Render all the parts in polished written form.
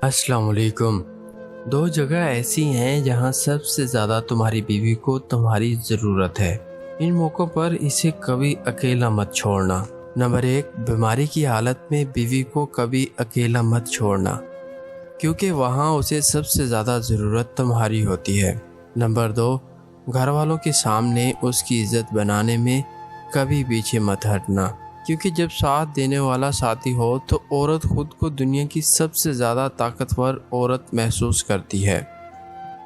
السلام علیکم۔ دو جگہ ایسی ہیں جہاں سب سے زیادہ تمہاری بیوی کو تمہاری ضرورت ہے۔ ان موقعوں پر اسے کبھی اکیلا مت چھوڑنا۔ نمبر 1، بیماری کی حالت میں بیوی کو کبھی اکیلا مت چھوڑنا، کیونکہ وہاں اسے سب سے زیادہ ضرورت تمہاری ہوتی ہے۔ نمبر 2، گھر والوں کے سامنے اس کی عزت بنانے میں کبھی پیچھے مت ہٹنا، کیونکہ جب ساتھ دینے والا ساتھی ہو تو عورت خود کو دنیا کی سب سے زیادہ طاقتور عورت محسوس کرتی ہے۔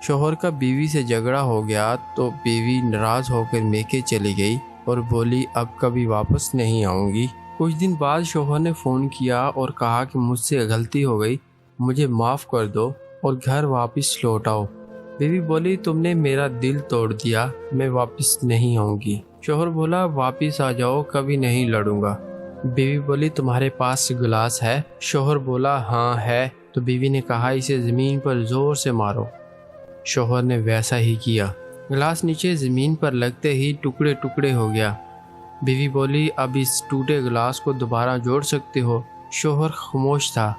شوہر کا بیوی سے جھگڑا ہو گیا تو بیوی ناراض ہو کر میکے چلی گئی اور بولی اب کبھی واپس نہیں آؤں گی۔ کچھ دن بعد شوہر نے فون کیا اور کہا کہ مجھ سے غلطی ہو گئی، مجھے معاف کر دو اور گھر واپس لوٹ آؤ۔ بیوی بولی تم نے میرا دل توڑ دیا، میں واپس نہیں آؤں گی۔ شوہر بولا واپس آ جاؤ، کبھی نہیں لڑوں گا۔ بیوی بولی تمہارے پاس گلاس ہے؟ شوہر بولا ہاں ہے۔ تو بیوی نے کہا اسے زمین پر زور سے مارو۔ شوہر نے ویسا ہی کیا، گلاس نیچے زمین پر لگتے ہی ٹکڑے ٹکڑے ہو گیا۔ بیوی بولی اب اس ٹوٹے گلاس کو دوبارہ جوڑ سکتے ہو؟ شوہر خاموش تھا،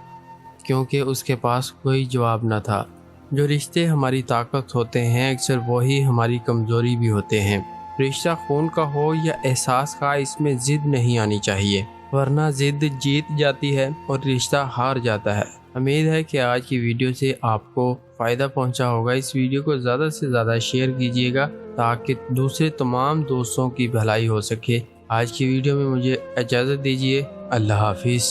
کیونکہ اس کے پاس کوئی جواب نہ تھا۔ جو رشتے ہماری طاقت ہوتے ہیں اکثر وہی ہماری کمزوری بھی ہوتے ہیں۔ رشتہ خون کا ہو یا احساس کا، اس میں ضد نہیں آنی چاہیے، ورنہ ضد جیت جاتی ہے اور رشتہ ہار جاتا ہے۔ امید ہے کہ آج کی ویڈیو سے آپ کو فائدہ پہنچا ہوگا۔ اس ویڈیو کو زیادہ سے زیادہ شیئر کیجیے گا تاکہ دوسرے تمام دوستوں کی بھلائی ہو سکے۔ آج کی ویڈیو میں مجھے اجازت دیجیے۔ اللہ حافظ۔